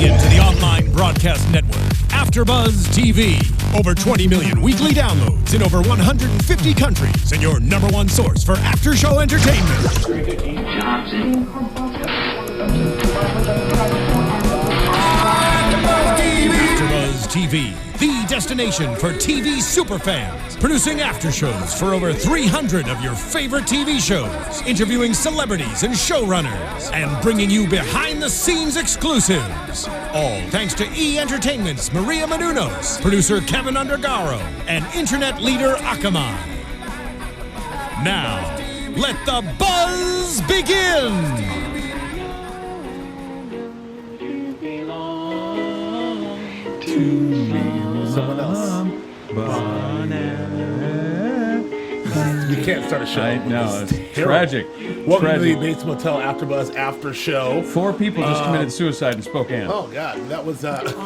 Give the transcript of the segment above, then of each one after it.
tuning in to the online broadcast network, AFTERBUZZ TV. Over 20 million weekly downloads in over 150 countries, and your number one source for after-show entertainment. AFTERBUZZ TV, the destination for TV superfans. Producing aftershows for over 300 of your favorite TV shows. Interviewing celebrities and showrunners. And bringing you behind-the-scenes exclusives. All thanks to E! Entertainment's Maria Menounos, producer Kevin Undergaro, and internet leader Akamai. Now, let the buzz begin! Someone else. We can't start a show. No, it's tragic. Welcome to the Bates Motel AfterBuzz after show. 4 people just committed suicide in Spokane. Oh God, that was.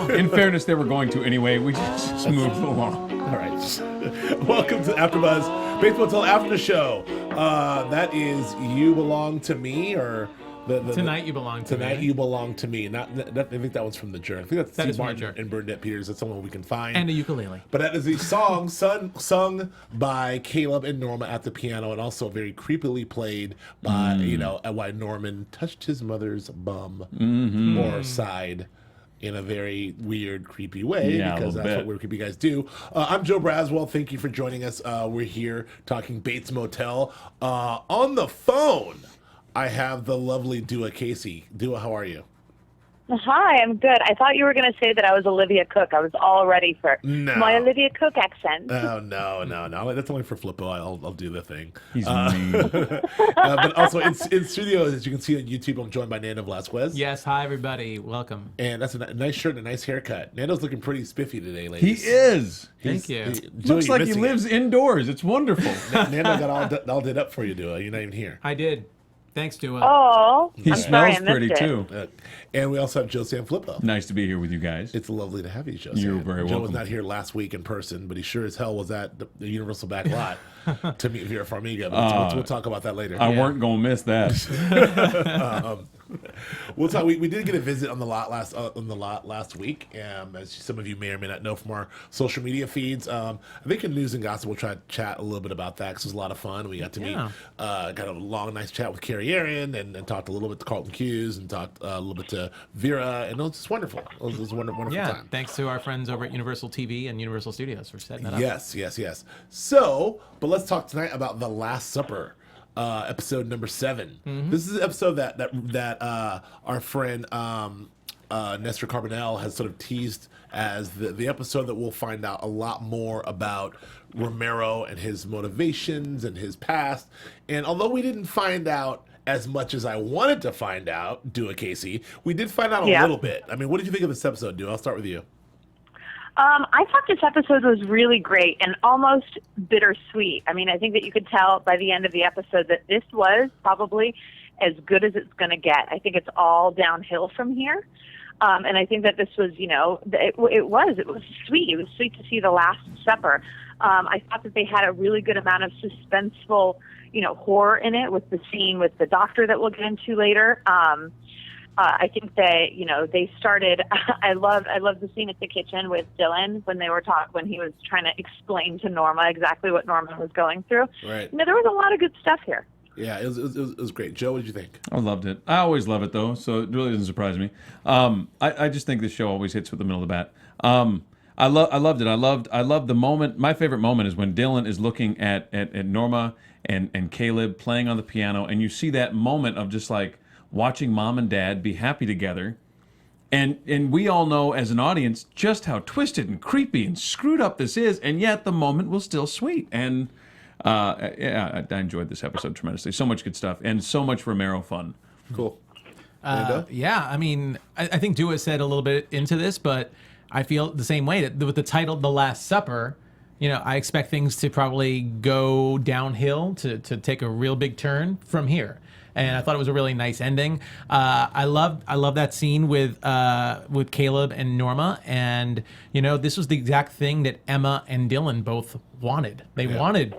In fairness, they were going to anyway. We just moved along. All right. Welcome to AfterBuzz Bates Motel after show. That is You Belong to Me, or Tonight You Belong to Me. Tonight You Belong to Me. I think that one's from The Journey. I think that's Steve Martin Journey. and Bernadette Peters. That's someone we can find. And a ukulele. But that is a song sung by Caleb and Norma at the piano, and also very creepily played by, why Norman touched his mother's bum or side in a very weird, creepy way, because that's what weird, creepy guys do. I'm Joe Braswell. Thank you for joining us. We're here talking Bates Motel. On the phone, I have the lovely Du'a Kaissi. Du'a, how are you? Hi, I'm good. I thought you were going to say that I was Olivia Cook. I was all ready for my Olivia Cook accent. Oh, no. That's only for Flippo. I'll do the thing. He's mean. But also in studio, as you can see on YouTube, I'm joined by Nando Velasquez. Yes, hi everybody. Welcome. And that's a nice shirt and a nice haircut. Nando's looking pretty spiffy today, ladies. He is. Thank you. Looks like he lives indoors. It's wonderful. Nando got all did up for you, Du'a. You're not even here. I did. Thanks, Du'a. Oh, He I'm smells sorry, I pretty missed it. too. And we also have Joe Sanfelippo. Nice to be here with you guys. It's lovely to have you, Joe. You're very Joe welcome. was not here last week in person, but he sure as hell was at the Universal Back Lot to meet Vera Farmiga. But we'll talk about that later. I weren't gonna miss that. We'll talk. We did get a visit on the lot last week, as some of you may or may not know from our social media feeds. I think in news and gossip we'll try to chat a little bit about that because it was a lot of fun. We got to meet, got a long, nice chat with Kerry, Ehrin, and talked a little bit to Carlton Cuse, and talked a little bit to Vera, and it was just wonderful. It was a wonderful time. Thanks to our friends over at Universal TV and Universal Studios for setting that up. Yes. So, but let's talk tonight about The Last Supper. Episode number 7. This is an episode that our friend Nestor Carbonell has sort of teased as the episode that we'll find out a lot more about Romero and his motivations and his past. And although we didn't find out as much as I wanted to find out, Du'a Kaissi, we did find out a little bit. I mean, what did you think of this episode, Du'a? I'll start with you. I thought this episode was really great and almost bittersweet. I mean, I think that you could tell by the end of the episode that this was probably as good as it's going to get. I think it's all downhill from here. And I think that this was, it was sweet. It was sweet to see the Last Supper. I thought that they had a really good amount of suspenseful, horror in it with the scene with the doctor that we'll get into later. I think that they started. I love the scene at the kitchen with Dylan when he was trying to explain to Norma exactly what Norma was going through. Right. There was a lot of good stuff here. Yeah, it was great. Joe, what did you think? I loved it. I always love it though, so it really doesn't surprise me. I just think this show always hits with the middle of the bat. I loved it. I loved the moment. My favorite moment is when Dylan is looking at Norma and Caleb playing on the piano, and you see that moment of just like watching mom and dad be happy together. And we all know as an audience just how twisted and creepy and screwed up this is, and yet the moment was still sweet. And I enjoyed this episode tremendously. So much good stuff and so much Romero fun. Cool. Yeah, I mean, I think Du'a said a little bit into this, but I feel the same way that with the title The Last Supper, I expect things to probably go downhill to take a real big turn from here. And I thought it was a really nice ending. I love that scene with Caleb and Norma, and this was the exact thing that Emma and Dylan both wanted. They wanted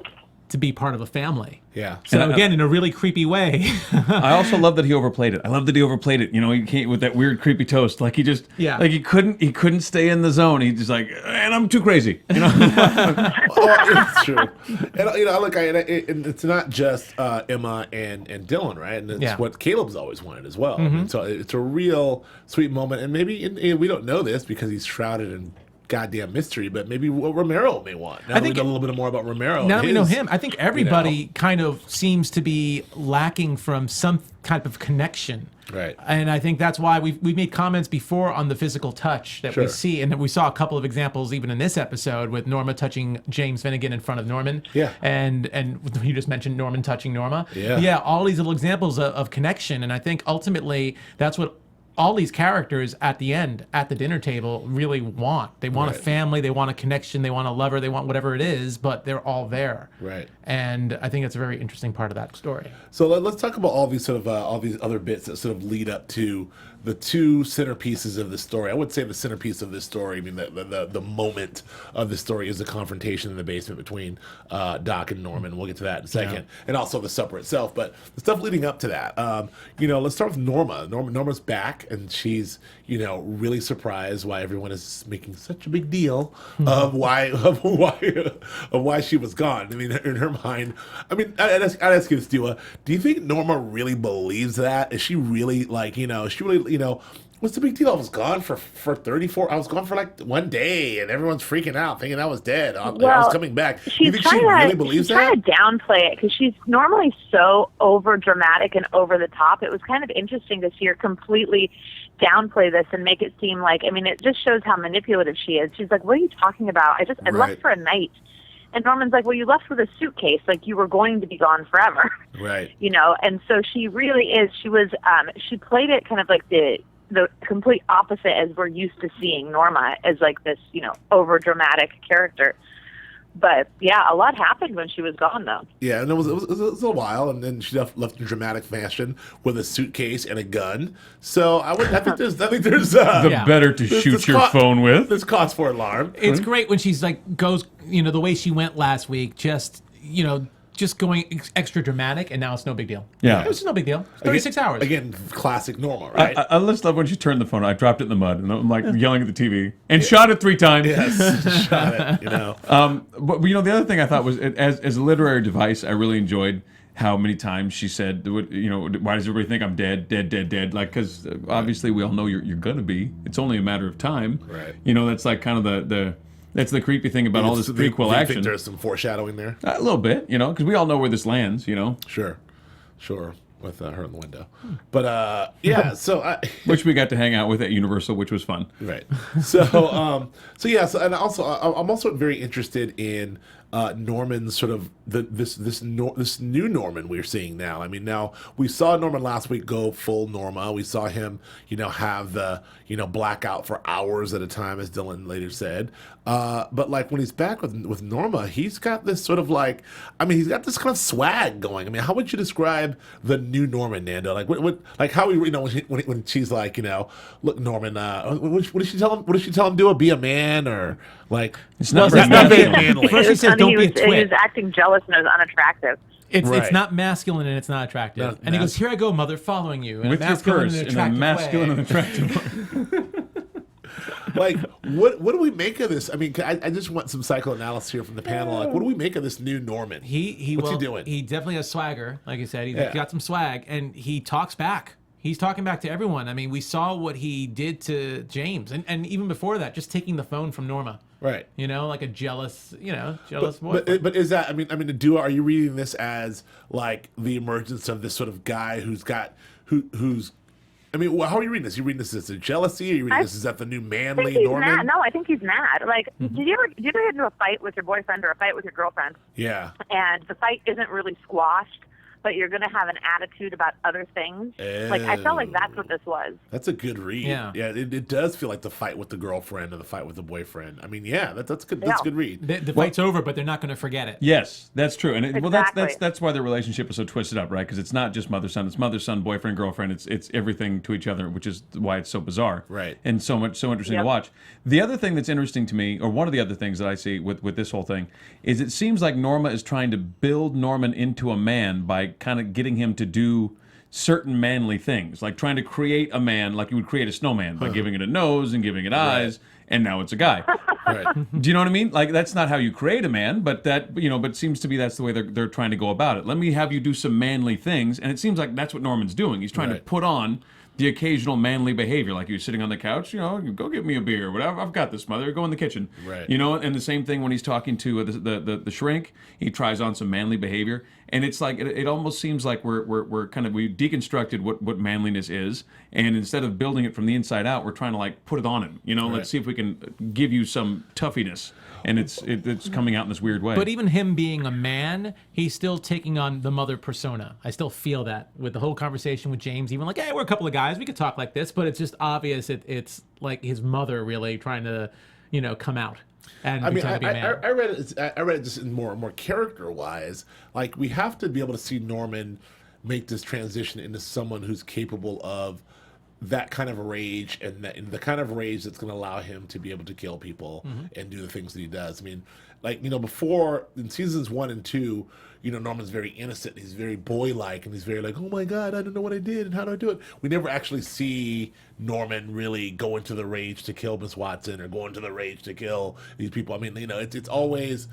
to be part of a family. Yeah. So again, in a really creepy way. I also love that he overplayed it. I love that he overplayed it. You know, he came with that weird creepy toast. Like he just, like he couldn't stay in the zone. He just like, and I'm too crazy. You know. It's true. And you know, look, it's not just Emma and Dylan, right? And it's what Caleb's always wanted as well. And so it's a real sweet moment. And maybe we don't know this because he's shrouded in goddamn mystery, but maybe what Romero may want. Now that we know a little bit more about Romero. Now that we know him, I think everybody kind of seems to be lacking from some type of connection. Right. And I think that's why we made comments before on the physical touch that we see, and we saw a couple of examples even in this episode with Norma touching James Finnegan in front of Norman. Yeah. And you just mentioned Norman touching Norma. Yeah. Yeah, all these little examples of connection, and I think ultimately that's what all these characters at the end, at the dinner table, really want. They want a family, they want a connection, they want a lover, they want whatever it is, but they're all there. Right. And I think it's a very interesting part of that story. So let's talk about all these sort of all these other bits that sort of lead up to the two centerpieces of the story. I would say the centerpiece of this story, I mean the moment of the story is the confrontation in the basement between Doc and Norman. We'll get to that in a second. And also the supper itself. But the stuff leading up to that, you know, let's start with Norma. Norma's back, and she's, you know, really surprised why everyone is making such a big deal of why she was gone. I mean, in her mind, I mean, I'd ask you this, Du'a. Do you think Norma really believes that? Is she really like, you know, you know, what's the big deal? I was gone for 34. I was gone for like one day, and everyone's freaking out, thinking I was dead. I was coming back. Do you think she really believes that? She's trying to downplay it because she's normally so over dramatic and over the top. It was kind of interesting to see her completely downplay this and make it seem like, I mean, it just shows how manipulative she is. She's like, "What are you talking about? I left for a night." And Norman's like, "Well, you left with a suitcase, like you were going to be gone forever." Right. You know, and so she really is. She was. She played it kind of like the complete opposite as we're used to seeing Norma as like this, you know, over dramatic character. But yeah, a lot happened when she was gone, though. Yeah, and it was a while, and then she left in dramatic fashion with a suitcase and a gun. So I think there's the better to shoot your phone with. There's cause for alarm. It's great when she's like goes, you know, the way she went last week, just, you know, just going extra dramatic, and now it's no big deal. Yeah. It was no big deal. 36 hours. Again, classic Norma, right? I just love when she turned the phone. I dropped it in the mud, and I'm like yelling at the TV, and shot it 3 times. Yes, shot it, you know. But you know, the other thing I thought was, as a literary device, I really enjoyed how many times she said, you know, why does everybody think I'm dead? Like, because obviously we all know you're gonna be. It's only a matter of time. Right. You know, that's like kind of that's the creepy thing about all this prequel action. Think there's some foreshadowing there? A little bit, you know, because we all know where this lands, you know. Sure. With her in the window. But, yeah, so... which we got to hang out with at Universal, which was fun. Right. So, and also, I'm also very interested in Norman's sort of this new Norman we're seeing now. I mean, now we saw Norman last week go full Norma. We saw him, you know, have the, you know, blackout for hours at a time, as Dylan later said. But like when he's back with Norma, he's got this sort of like, I mean, he's got this kind of swag going. I mean, how would you describe the new Norman, Nando? Like, like how you know when she's like, you know, look, Norman, what did she tell him? What did she tell him? Be a man, or like? It's not very manly. First she says, "Don't be a twit." He was acting jealous and it was unattractive. It's not masculine and it's not attractive. And he goes, "Here I go, mother, following you." With your purse in a masculine and attractive way. Like, what do we make of this? I mean, I just want some psychoanalysis here from the panel. Like, what do we make of this new Norman? What's he doing? He definitely has swagger, like you said. He's got some swag, and he talks back. He's talking back to everyone. I mean, we saw what he did to James, and even before that, just taking the phone from Norma. Right. You know, like a jealous boy. But is that? I mean, Du'a, are you reading this as like the emergence of this sort of guy who's I mean, how are you reading this? Are you reading this as a jealousy? Are you reading this as that the new manly Norman? Mad. No, I think he's mad. Like, did you ever get into a fight with your boyfriend or a fight with your girlfriend? Yeah. And the fight isn't really squashed, but you're going to have an attitude about other things. Like, I felt like that's what this was. That's a good read. Yeah. It does feel like the fight with the girlfriend and the fight with the boyfriend. I mean, yeah, that's good. That's a good read. The fight's over, but they're not going to forget it. Yes, that's true, and Exactly. that's why their relationship is so twisted up, right? Because it's not just mother son; it's mother son, boyfriend, girlfriend. It's everything to each other, which is why it's so bizarre, Right. And so interesting to watch. The other thing that's interesting to me, or one of the other things that I see with this whole thing, is it seems like Norma is trying to build Norman into a man by kind of getting him to do certain manly things, like trying to create a man like you would create a snowman by giving it a nose and giving it eyes, and now it's a guy. Right. Do you know what I mean? Like, that's not how you create a man, but that, but it seems to be that's the way they're trying to go about it. Let me have you do some manly things, and it seems like that's what Norman's doing. He's trying to put on the occasional manly behavior, like you're sitting on the couch, go get me a beer, whatever. I've got this, mother. Go in the kitchen, right? And the same thing when he's talking to the shrink, he tries on some manly behavior, and it's like it almost seems like we've deconstructed what manliness is, and instead of building it from the inside out, we're trying to like put it on him. Let's see if we can give you some toughiness. And it's coming out in this weird way. But even him being a man, he's still taking on the mother persona. I still feel that with the whole conversation with James, even like, hey, we're a couple of guys, we could talk like this, but it's just obvious it's like his mother really trying to, come out. And I mean, pretend to be a man. I read it. I read it just in more character wise. Like, we have to be able to see Norman make this transition into someone who's capable of that kind of rage, and the kind of rage that's going to allow him to be able to kill people and do the things that he does. I mean, like, before in seasons 1 and 2, Norman's very innocent. He's very boy-like, and he's very like, oh my God, I don't know what I did, and how do I do it? We never actually see Norman really go into the rage to kill Miss Watson or go into the rage to kill these people. I mean, it's always,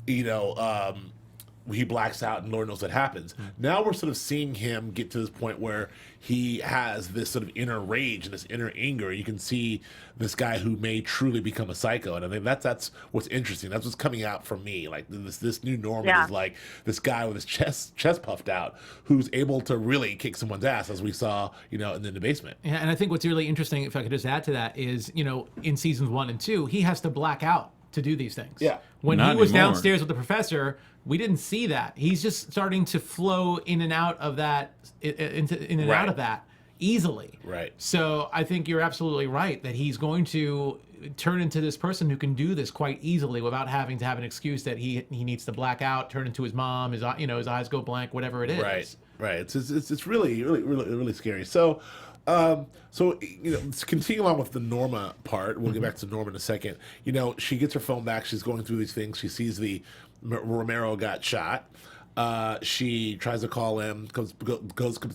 he blacks out and Lord knows what happens. Now we're sort of seeing him get to this point where he has this sort of inner rage and this inner anger. You can see this guy who may truly become a psycho, and I think that's what's interesting. That's what's coming out from me. Like, this new Norman is like this guy with his chest puffed out who's able to really kick someone's ass, as we saw, in the basement. Yeah, and I think what's really interesting, if I could just add to that, is in seasons 1 and 2, he has to black out to do these things. Yeah. When Not he was anymore. downstairs with the professor, we didn't see that. He's just starting to flow in and out of that, out of that easily. Right. So I think you're absolutely right that he's going to turn into this person who can do this quite easily without having to have an excuse that he needs to black out, turn into his mom, his eyes go blank, whatever it is. Right. It's really scary. So. Let's continue on with the Norma part. We'll get back to Norma in a second. She gets her phone back. She's going through these things. She sees Romero got shot. She tries to call him, comes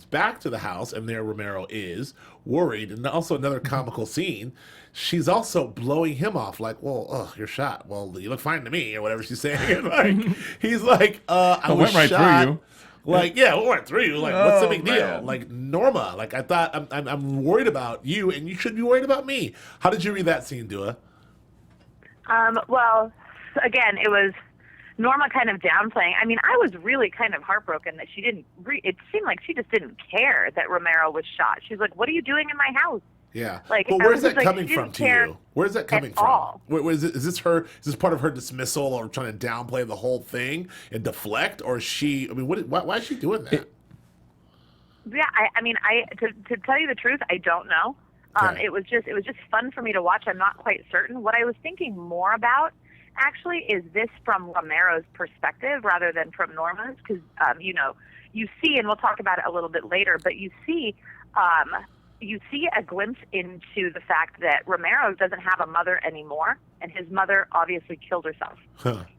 back to the house, and there Romero is, worried. And also another comical scene. She's also blowing him off, like, well, you're shot. Well, you look fine to me, or whatever she's saying. And he's like, I was went right shot. through you. Like, yeah, we went through you. Like, what's the big deal? Man. Like, Norma, like, I thought I'm worried about you, and you should be worried about me. How did you read that scene, Du'a? Well, again, it was Norma kind of downplaying. I mean, I was really kind of heartbroken that she didn't. It seemed like she just didn't care that Romero was shot. She's like, "What are you doing in my house?" Yeah. Like, but I where's was that like, coming she from didn't to care you? Where's that coming at from? all. Is this part of her dismissal, or trying to downplay the whole thing and deflect, or is she? I mean, why is she doing that? Yeah, I mean, to tell you the truth, I don't know. Okay. It was just fun for me to watch. I'm not quite certain. What I was thinking more about, actually, is this from Romero's perspective rather than from Norma's, because you see, and we'll talk about it a little bit later, but you see a glimpse into the fact that Romero doesn't have a mother anymore, and his mother obviously killed herself,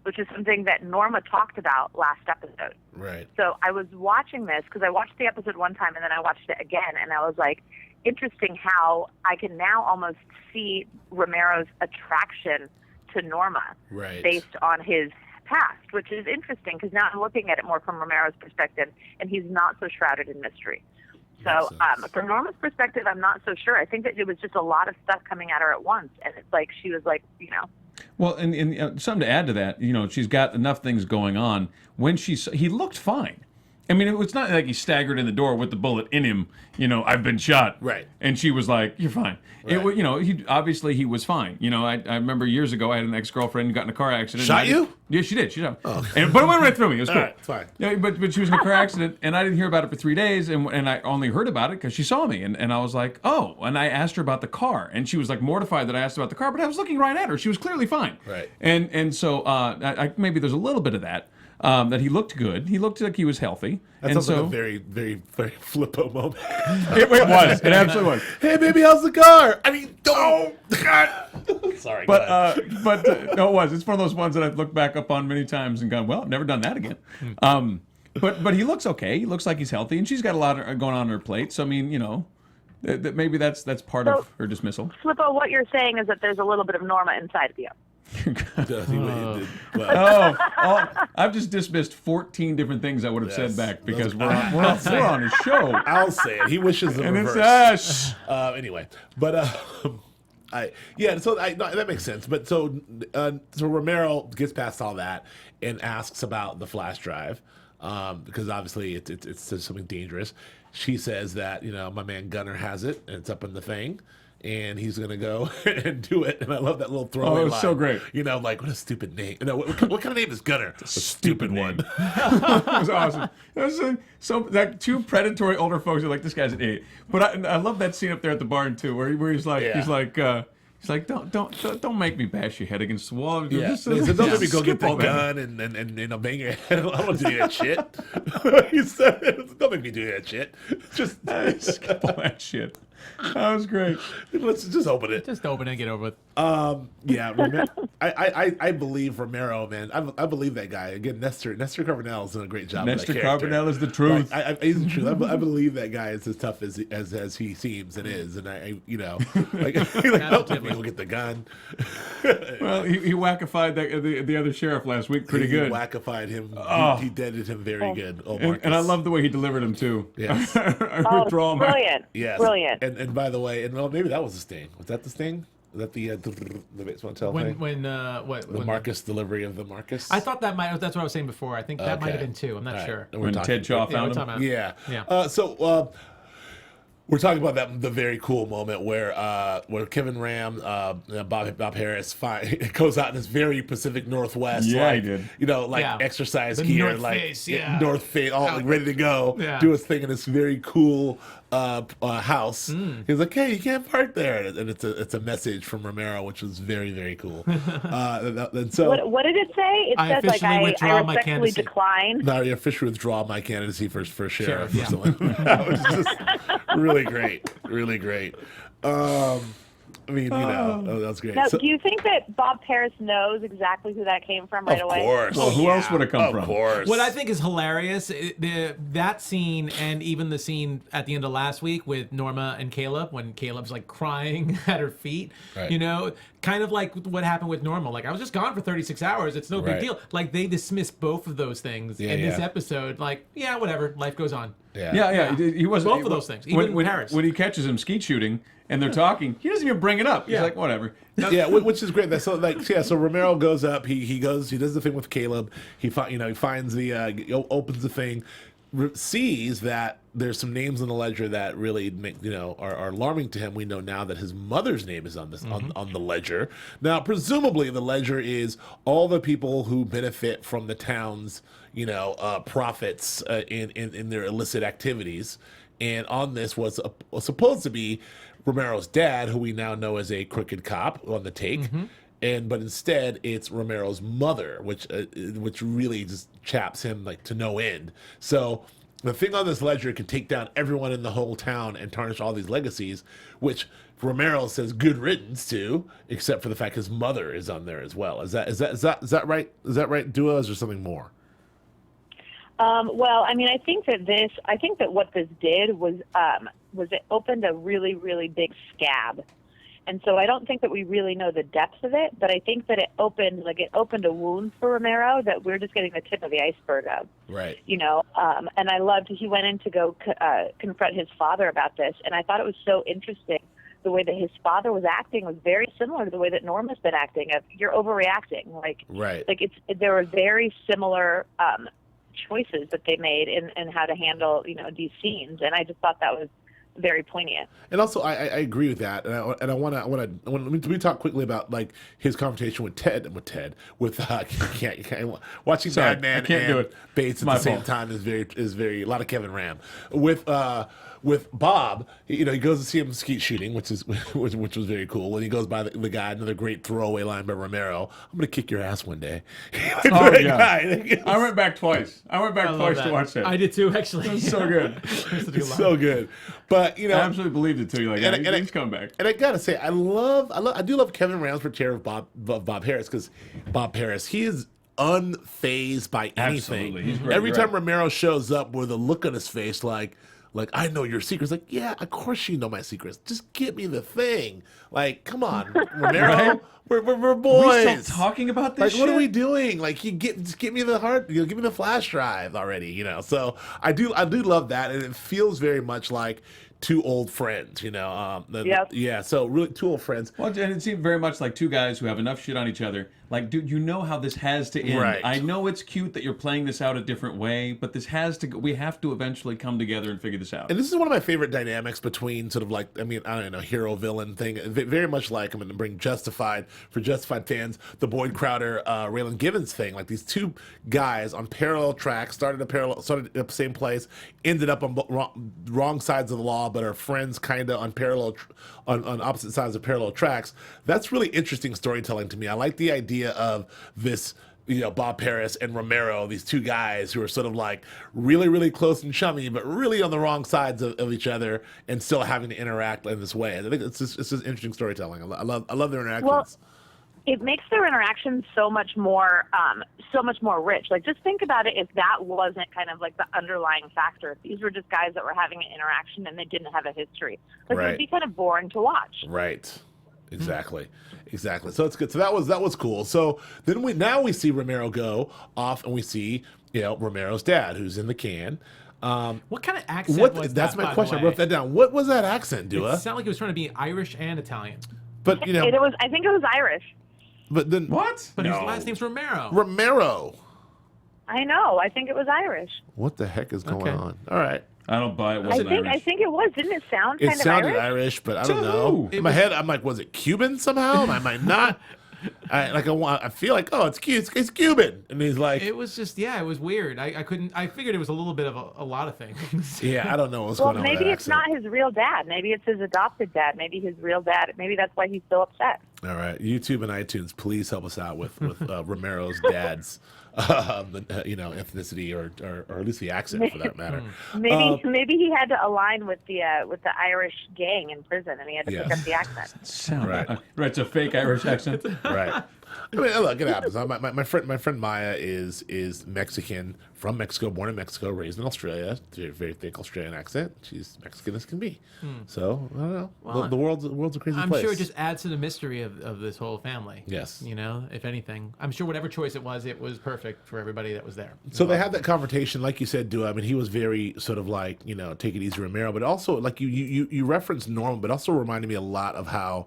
which is something that Norma talked about last episode. Right. So I was watching this because I watched the episode one time and then I watched it again, and I was like, interesting how I can now almost see Romero's attraction to Norma based on his past, which is interesting because now I'm looking at it more from Romero's perspective, and he's not so shrouded in mystery. So from Norma's perspective, I'm not so sure. I think that it was just a lot of stuff coming at her at once, and it's like she was like, Well, and something to add to that, she's got enough things going on. When he looked fine. I mean, it's not like he staggered in the door with the bullet in him. I've been shot. Right. And she was like, "You're fine." Right. He was fine. I remember years ago I had an ex-girlfriend who got in a car accident. Shot you? Yeah, she did. She shot. Oh. But it went right through me. It was cool. All right, fine. Yeah, but she was in a car accident, and I didn't hear about it for 3 days, and I only heard about it because she saw me, and I was like, oh, and I asked her about the car, and she was like mortified that I asked about the car, but I was looking right at her. She was clearly fine. Right. And so maybe there's a little bit of that. That he looked good. He looked like he was healthy. That's also a very, very, very flippo moment. It was. It absolutely was. Hey, baby, how's the car? I mean, oh, God. Sorry, but no, it was. It's one of those ones that I've looked back up on many times and gone, well, I've never done that again. But he looks okay. He looks like he's healthy, and she's got a lot going on her plate. So I mean, maybe that's part of her dismissal. Flippo, what you're saying is that there's a little bit of Norma inside of you. I've just dismissed 14 different things I would have said back because we're on his show. I'll say it. He wishes the and reverse. It's us. Anyway, but that makes sense. But so Romero gets past all that and asks about the flash drive because obviously it's something dangerous. She says that my man Gunner has it and it's up in the thing. And he's gonna go and do it, and I love that little throwaway line. So great. Like what a stupid name. What kind of name is Gunner? A stupid one. It was awesome. It was that two predatory older folks are like, this guy's an idiot. But I love that scene up there at the barn too, where he's like, don't make me bash your head against the wall. Yeah. Don't let me go get the gun and bang your head. I don't do that shit. He said, don't make me do that shit. Just skip all that shit. That was great. Let's just open it. Just open it and get over it. I believe Romero, man. I believe that guy. Again, Nestor Carbonell is doing a great job. Nestor Carbonell is the truth. He's the truth. I believe that guy is as tough as he seems and is. And don't go get the gun. Well, he wackified the other sheriff last week pretty good. He wackified him. He deaded him very good. And I love the way he delivered him too. Yes. Brilliant. Yes. Brilliant. And by the way, maybe that was the sting. Was that the sting? Was that the Bates Motel thing? When Marcus delivery of the Marcus? I thought that's what I was saying before. I think that might have been two. I'm not sure. When Ted Shaw found him? Yeah. We're talking about the very cool moment where Kevin Ram, Bob Harris goes out in this very Pacific Northwest, he did. Exercise the gear, North Face, North Face, all ready to go, do his thing in this very cool house. He's like, "Hey, you can't park there," and it's a message from Romero, which was very, very cool. And so, what did it say? It said I respectfully decline. No, I officially withdraw my candidacy for sheriff or something. That was just really great, really great. That was great. Now, do you think that Bob Harris knows exactly who that came from right away? Of course. Well, who else would it come from? Of course. What I think is hilarious, that scene and even the scene at the end of last week with Norma and Caleb, when Caleb's like crying at her feet, right. Kind of like what happened with Norma. Like, I was just gone for 36 hours. It's no big deal. Like, they dismissed both of those things in this episode. Like, whatever. Life goes on. Yeah. He wasn't both of those things. Even when Harris. When he catches him skeet shooting and they're talking, he doesn't even bring it up. He's like, whatever. Which is great. So Romero goes up. He does the thing with Caleb. He finds opens the thing, sees that there's some names on the ledger that really are alarming to him. We know now that his mother's name is on this on the ledger. Now, presumably, the ledger is all the people who benefit from the town's profits in their illicit activities. And on this was supposed to be Romero's dad, who we now know as a crooked cop on the take. But instead it's Romero's mother, which really just chaps him like to no end. So the thing on this ledger can take down everyone in the whole town and tarnish all these legacies, which Romero says good riddance to, except for the fact his mother is on there as well. Is that right? Is that right, Du'a? Or is there something more? Well, I mean, I think that what this did was it opened a really, really big scab. And so I don't think that we really know the depth of it, but I think that it opened a wound for Romero that we're just getting the tip of the iceberg of. Right. And I loved he went in to go confront his father about this, and I thought it was so interesting. The way that his father was acting was very similar to the way that Norma's been acting. You're overreacting. Right. There were very similar choices that they made in how to handle, these scenes. And I just thought that was very poignant. And also, I agree with that, and I want to let me talk quickly about like his confrontation with watching Sorry, Madman I can't and do it. Bates at My the same fault. time is very a lot of Kevin Ram with Bob. He goes to see him skeet shooting, which was very cool. And he goes by the guy, another great throwaway line by Romero. I'm gonna kick your ass one day. Oh, yeah. I went back twice. I went back twice to watch that. I did too, actually. It was so good. It's so good. But I absolutely believed it too. You're like, he's coming back. And I gotta say, I do love Kevin Ram's portrayal of Bob Harris, because Bob Harris, he is unfazed by anything. Absolutely. He's great. Every You're time right. Romero shows up with a look on his face like I know your secrets. Like, yeah, of course you know my secrets. Just give me the thing. Like, come on, Romero. We're boys. We still talking about this Like, what shit? are we doing? Like, just give me the give me the flash drive already. So I do love that, and it feels very much like two old friends. Yep. Yeah. So really, two old friends. Well, and it seemed very much like two guys who have enough shit on each other. Like, dude, you know how this has to end. Right. I know it's cute that you're playing this out a different way, but this has to. We have to eventually come together and figure this out. And this is one of my favorite dynamics between sort of like, I don't know, hero villain thing. Very much like, I'm going to bring Justified fans, the Boyd Crowder, Raylan Givens thing. Like, these two guys on parallel tracks, started at the same place, ended up on wrong sides of the law, but are friends kind of on opposite sides of parallel tracks. That's really interesting storytelling to me. I like the idea of this, Bob Harris and Romero, these two guys who are sort of like really, really close and chummy, but really on the wrong sides of each other, and still having to interact in this way. I think it's just interesting storytelling. I love their interactions. Well, it makes their interactions so much more rich. Like, just think about it if that wasn't kind of like the underlying factor. If these were just guys that were having an interaction and they didn't have a history, it would be kind of boring to watch. Right. Exactly. So it's good. So that was cool. So then we see Romero go off, and we see Romero's dad, who's in the can. What kind of accent was That's that, my by the question. I way? wrote that down. What was that accent, Dua? It sounded like he was trying to be Irish and Italian. But I think it was Irish. But then What? But his last name's Romero. Romero. I know. I think it was Irish. What the heck is going Okay. on? All right. I don't buy it. I Wasn't think Irish. it was. Didn't it sound It kind of sounded Irish? Irish, but I To don't know. who? In my head, I'm like, was it Cuban somehow? I might not. I feel like, oh, it's cute. It's Cuban, and he's like, It was just, it was weird. I couldn't. I figured it was a little bit of a lot of things. yeah, I don't know what's Well, going on. maybe with that it's not accent. his real dad. Maybe it's his adopted dad. Maybe his real dad. Maybe that's why he's so upset. All right, YouTube and iTunes, please help us out with Romero's dad's, ethnicity or at least the accent for that matter. Maybe he had to align with the Irish gang in prison, and he had to pick up the accent. Sound Right. Right. It's a fake Irish accent. Right. I mean, look, it happens. My friend Maya is Mexican, from Mexico, born in Mexico, raised in Australia. Very, very thick Australian accent. She's Mexican as can be. So I don't know. Well, the world's a crazy I'm place. sure it just adds to the mystery of this whole family. Yes. If anything, I'm sure whatever choice it was perfect for everybody that was there. So they had that confrontation, like you said, Dua. I mean, he was very sort of like, take it easy, Romero, but also like you referenced Norma, but also reminded me a lot of how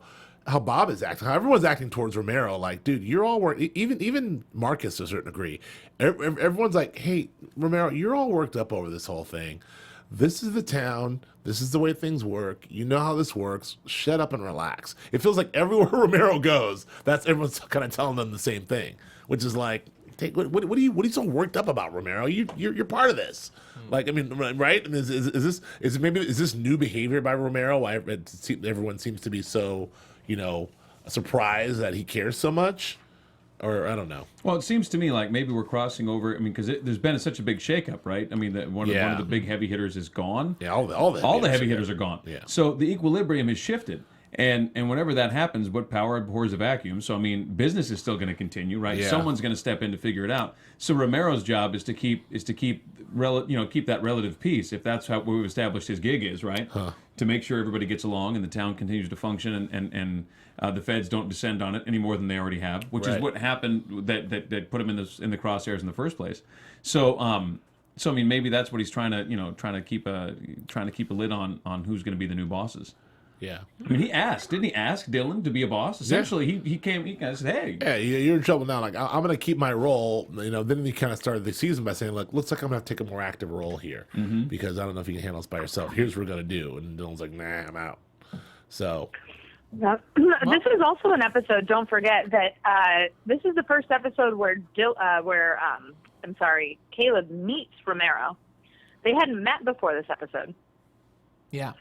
Bob is acting, how everyone's acting towards Romero. Like, dude, you're all worked. Even Marcus to a certain degree. Everyone's like, hey, Romero, you're all worked up over this whole thing. This is the town. This is the way things work. You know how this works. Shut up and relax. It feels like everywhere Romero goes, that's everyone's kind of telling them the same thing, which is like, what are you so worked up about, Romero? You're part of this. Like, I mean, right? And is this new behavior by Romero? Why everyone seems to be so surprised that he cares so much, or I don't know. Well, it seems to me like maybe we're crossing over. I mean, because there's been such a big shakeup, right? I mean, one of the big heavy hitters is gone. Yeah, all the heavy hitters are gone. Yeah. So the equilibrium has shifted. And whenever that happens, what power abhors a vacuum? So I mean, business is still going to continue, right? Yeah. Someone's going to step in to figure it out. So Romero's job is to keep that relative peace, if that's how we've established his gig is, right? To make sure everybody gets along and the town continues to function, and the feds don't descend on it any more than they already have, which is what happened that put him in the crosshairs in the first place. So I mean, maybe that's what he's trying to keep a lid on who's going to be the new bosses. Yeah. I mean, didn't he ask Dylan to be a boss? Essentially, he came, he kind of said, hey. Yeah, you're in trouble now. Like, I'm going to keep my role. Then he kind of started the season by saying, look, looks like I'm going to take a more active role here because I don't know if you can handle this by yourself. Here's what we're going to do. And Dylan's like, nah, I'm out. So. Yep. This is also an episode, don't forget, that this is the first episode where Caleb meets Romero. They hadn't met before this episode. Yeah.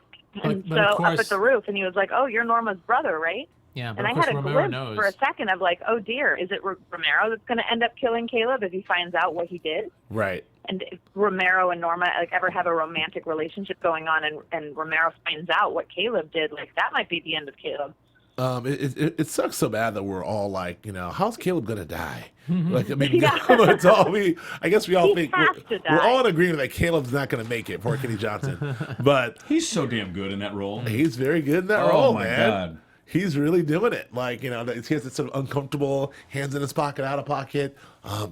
And But so of course, up at the roof, and he was like, oh, you're Norma's brother, right? yeah, but And I of course had a Romero glimpse knows. for a second of like, oh dear, is it Romero that's going to end up killing Caleb if he finds out what he did? Right. And if Romero and Norma ever have a romantic relationship going on, and Romero finds out what Caleb did, like that might be the end of Caleb. It sucks so bad that we're all like, how's Caleb gonna die? Like, I mean, it's all I guess we all He think has to die. we're all in agreement that Caleb's not gonna make it. Poor Kenny Johnson, but He's so damn good in that role. he's very good in that Oh, role, my man. God. He's really doing it. Like, he has this sort of uncomfortable hands in his pocket, out of pocket.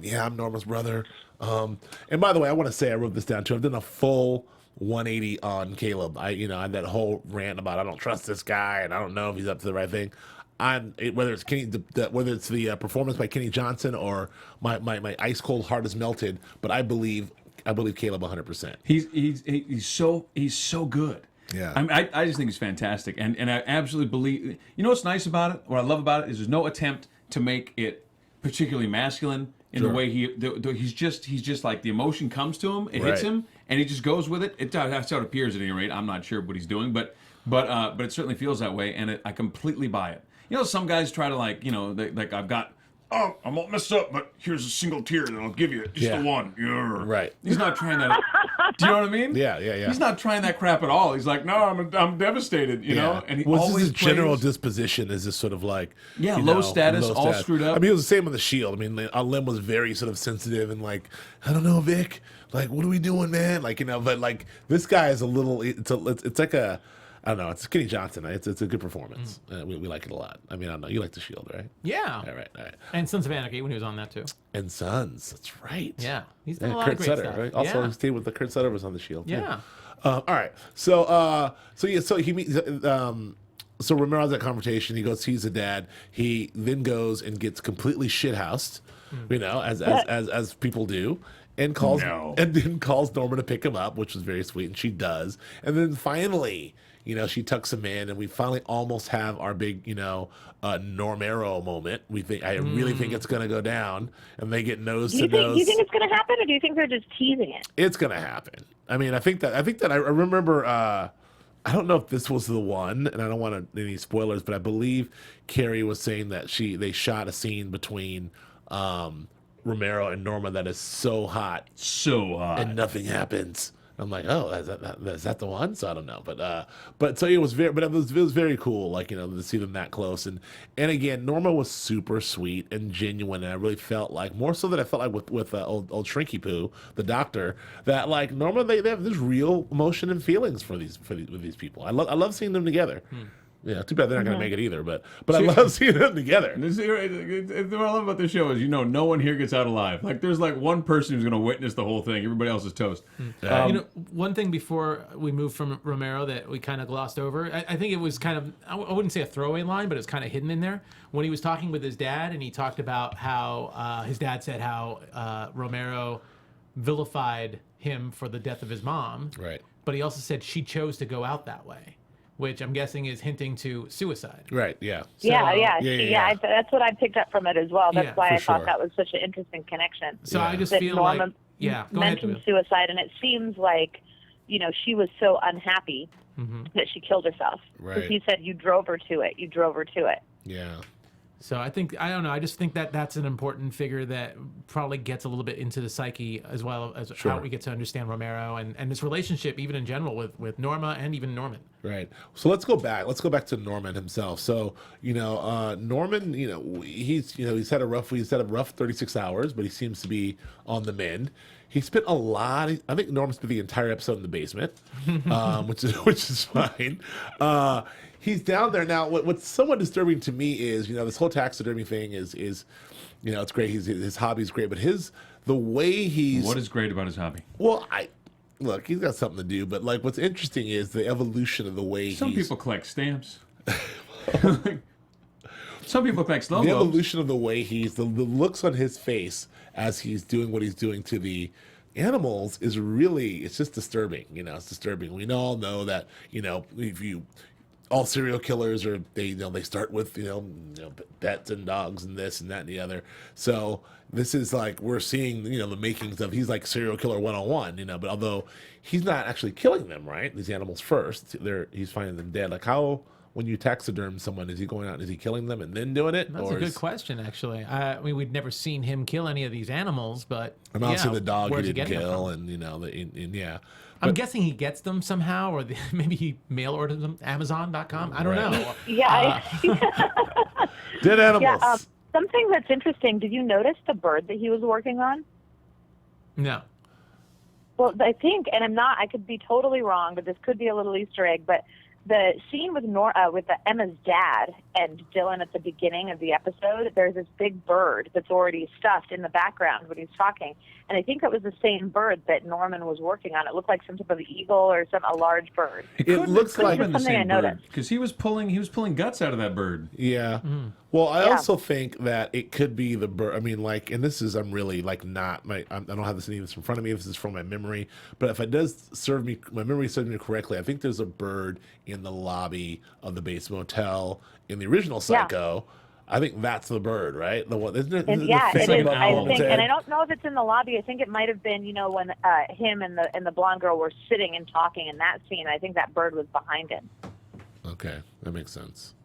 Yeah, I'm Norma's brother. And by the way, I want to say I wrote this down too. I've done a full 180 on Caleb. I had that whole rant about I don't trust this guy and I don't know if he's up to the right thing. Whether it's the performance by Kenny Johnson or my ice cold heart is melted, but I believe Caleb 100%. He's so good. Yeah. I just think he's fantastic, and I absolutely believe. You know what's nice about it? What I love about it is there's no attempt to make it particularly masculine in the way he's just like the emotion comes to him, it hits him, and he just goes with it. That's how it appears at any rate. I'm not sure what he's doing, but it certainly feels that way, and I completely buy it. Some guys try to I've got. Oh, I'm all messed up, but here's a single tear that I'll give you. Just the one. Yeah. Right. He's not trying that. Do you know what I mean? Yeah. He's not trying that crap at all. He's like, no, I'm devastated, you know? And he always his general plays- disposition is just sort of like... low status, all screwed up. I mean, it was the same on The Shield. I mean, Lim was very sort of sensitive and like, I don't know, Vic. Like, what are we doing, man? Like, but like, this guy is a little... It's like a... I don't know. It's Kenny Johnson. It's a good performance. We like it a lot. I mean, I don't know. You like The Shield, right? Yeah. All right. And Sons of Anarchy when he was on that too. And Sons. That's right. Yeah. He's done a lot Kurt of great Sutter, stuff. right? Also, yeah. he stayed with the Kurt Sutter was on The Shield. too. Yeah. All right. So he meets. So Romero has that confrontation. He goes, sees the dad. He then goes and gets completely shithoused, as people do, and then calls Norma to pick him up, which was very sweet, and she does. And then finally, she tucks him in, and we finally almost have our big, Normero moment. I really think it's going to go down, and they get nose to nose. Do you think it's going to happen, or do you think they're just teasing it? It's going to happen. I mean, I think that I remember. I don't know if this was the one, and I don't want any spoilers, but I believe Kerry was saying that they shot a scene between Romero and Norma that is so hot, and nothing happens. I'm like, oh, is that the one? So I don't know, but so it was very cool, like to see them that close, and again, Norma was super sweet and genuine, and I really felt like more so than I felt like with old Shrinky Poo, the doctor, that like Norma they have this real emotion and feelings for these people. I love seeing them together. Yeah, too bad they're not going to make it either, but I love seeing them together. What I love about this show is, no one here gets out alive. Like, there's like one person who's going to witness the whole thing. Everybody else is toast. One thing before we move from Romero that we kind of glossed over, I think it was kind of, I wouldn't say a throwaway line, but it's kind of hidden in there. When he was talking with his dad, and he talked about how his dad said how Romero vilified him for the death of his mom. Right. But he also said she chose to go out that way, which I'm guessing is hinting to suicide. Right, yeah. Yeah. That's what I picked up from it as well. That's why I thought sure. that was such an interesting connection. So I just that feel Norma like... Yeah, go mentioned ahead, suicide, and it seems like, she was so unhappy that she killed herself. Right. Because he said, you drove her to it. Yeah. So I don't know. I just think that that's an important figure that probably gets a little bit into the psyche as well as how we get to understand Romero and this relationship, even in general, with Norma and even Norman. Right. So let's go back. Let's go back to Norman himself. So Norman, he's had a rough 36 hours, but he seems to be on the mend. He spent a lot. I think Norman spent the entire episode in the basement, which is fine. He's down there now. What's somewhat disturbing to me is, this whole taxidermy thing is it's great. His hobby's great, but the way he's... What is great about his hobby? Well, look, he's got something to do. But like, what's interesting is the evolution of the way Some people collect stamps. Some people collect logos. The evolution of the way the looks on his face as he's doing what he's doing to the animals is really, it's just disturbing. It's disturbing. We all know that, if you, all serial killers are, they start with, pets and dogs and this and that and the other. So this is like, we're seeing, the makings of, he's like serial killer 101, but although he's not actually killing them, right? These animals first, he's finding them dead. Like how, when you taxiderm someone, is he going out and is he killing them and then doing it? That's a good question, actually. I mean, we'd never seen him kill any of these animals, but I'm obviously the dog he didn't kill, them and yeah. I'm guessing he gets them somehow, or maybe he mail orders them Amazon.com. I don't know. Yeah. Dead animals. Yeah, something that's interesting. Did you notice the bird that he was working on? No. Well, I think, and I could be totally wrong, but this could be a little Easter egg, but the scene with Emma's dad and Dylan at the beginning of the episode, there's this big bird that's already stuffed in the background when he's talking, and I think it was the same bird that Norman was working on. It looked like some type of eagle or a large bird. It looks like something I noticed because he was pulling guts out of that bird. Yeah. Well, I also think that it could be the bird. I mean, like, and this is, I'm really like not I don't have this in front of me. This is from my memory, but if it does serve me, my memory serves me correctly, I think there's a bird in the lobby of the Bates Motel in the original Psycho. Yeah. I think that's the bird, right? The one, isn't it? It is. I think, and I don't know if it's in the lobby. I think it might have been, when him and the blonde girl were sitting and talking in that scene. I think that bird was behind him. Okay, that makes sense.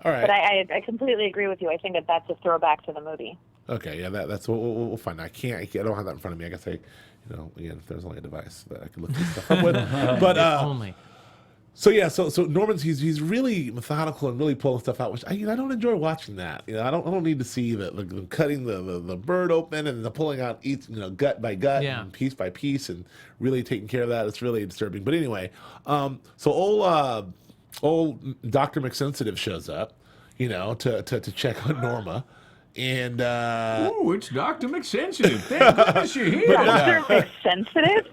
All right. But I completely agree with you. I think that's a throwback to the movie. Okay, yeah, that's we'll find. I don't have that in front of me. I guess again, if there's only a device that I can look this stuff up with, but only. So yeah, so Norman's he's really methodical and really pulling stuff out, which I don't enjoy watching that. I don't need to see the cutting the bird open and the pulling out each gut by gut and piece by piece and really taking care of that. It's really disturbing. But anyway, so old Dr. McSensitive shows up, to check on Norma. And ooh, it's Dr. McSensitive. Thank goodness you're here. Dr. McSensitive?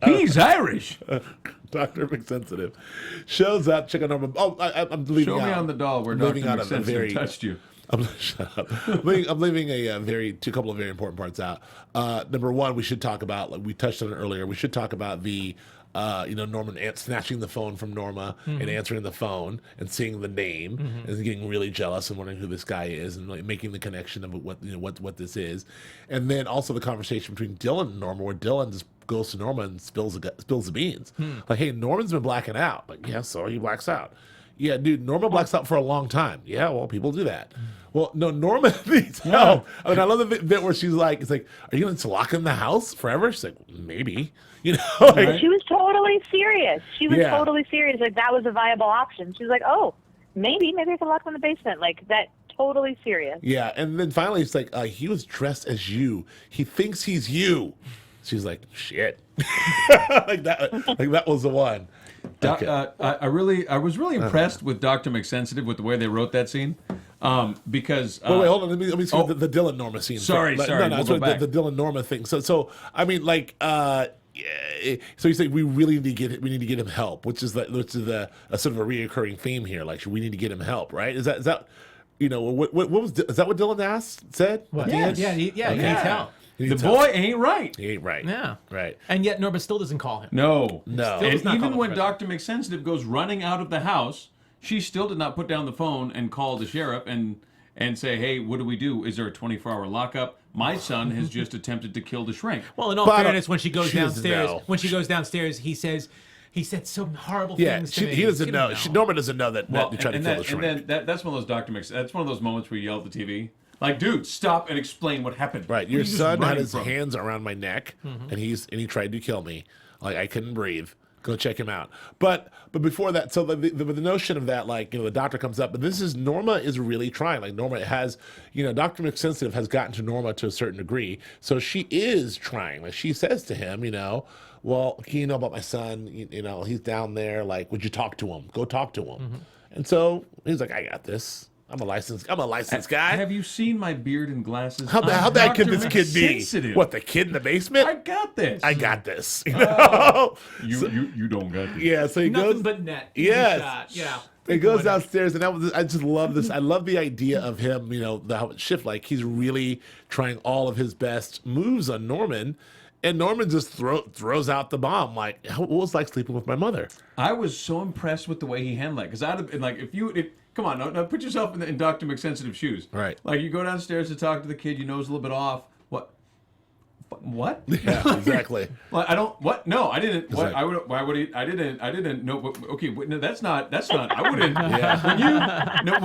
He's Irish. Dr. McSensitive shows up, check on Norma. Oh, I'm leaving out. Show me on the doll where Dr. McSensitive touched you. Shut up. I'm leaving a couple of very important parts out. Number one, we should talk about, like we touched on it earlier, we should talk about the Norman snatching the phone from Norma and answering the phone and seeing the name and getting really jealous and wondering who this guy is and like making the connection of what this is, and then also the conversation between Dylan and Norma where Dylan just goes to Norma and spills the beans. Like, hey, Norman's been blacking out. Like, yeah, so he blacks out. Yeah, dude, Norma blacks out for a long time. Yeah, well, people do that. Well, no, Norma needs help. I mean, I love the bit where she's like, it's like, are you going to lock in the house forever? She's like, maybe. Like, she was totally serious. Totally serious. Like, that was a viable option. She was like, oh, maybe I can lock him in the basement. Like, that, totally serious. Yeah, and then finally it's like, he was dressed as you. He thinks he's you. She's like, shit. like that was the one. Okay. I was really impressed with Dr. McSensitive with the way they wrote that scene. Because wait, hold on. Let me see the Dylan Norma scene. Sorry. No, we'll go back. The Dylan Norma thing. So I mean, like, so you say we really need to get him help, which is a sort of a reoccurring theme here. Like, we need to get him help, right? Is that is that what Dylan said? What? Yeah, he needs help. The boy ain't right. He ain't right. Yeah. Right. And yet Norma still doesn't call him. No. And even when Dr. McSensitive goes running out of the house, she still did not put down the phone and call the sheriff and say, hey, what do we do? Is there a 24-hour lockup? My son has just attempted to kill the shrink. Well, in all fairness, when she goes downstairs, he said some horrible things to me. He doesn't know. Norma doesn't know that you tried to kill the shrink. And then that's one of those that's one of those moments where you yell at the TV. Like, dude, stop and explain what happened. Right, your son had his hands around my neck, and he tried to kill me. Like, I couldn't breathe. Go check him out. But before that, so the notion of that, like, the doctor comes up, but Norma is really trying. Like, Norma has, Dr. McSensitive has gotten to Norma to a certain degree, so she is trying. Like, she says to him, well, can you know about my son? He's down there. Like, would you talk to him? Go talk to him. And so he's like, I got this. I'm a licensed guy. Have you seen my beard and glasses? How bad could this kid be? Sensitive. What, the kid in the basement? I got this. I got this. You know? You don't got this. Yeah, so he Nothing goes. but net. Yes. Yeah. He goes downstairs, and I just love this. I love the idea of him, how it shift. Like, he's really trying all of his best moves on Norman, and Norman just throws out the bomb. Like, what was it like sleeping with my mother? I was so impressed with the way he handled it, because I'd have been like, come on, now put yourself in Dr. McSensitive shoes. Right. Like, you go downstairs to talk to the kid, you know, he's a little bit off. What? Yeah, exactly. Well, I don't. What? No, I didn't. What? like- I would. Why would he? I didn't know. Okay. No, that's not. I wouldn't. Yeah. When you. No.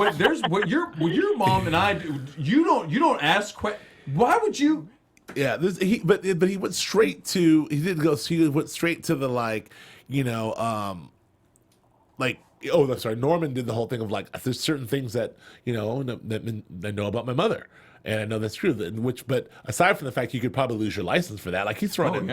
What your mom and I do. You don't ask. Why would you? Yeah. But he went straight to. He didn't go. He went straight to the like. Oh, I'm sorry. Norman did the whole thing of like, there's certain things that that I know about my mother. And I know that's true. But aside from the fact you could probably lose your license for that, like he's throwing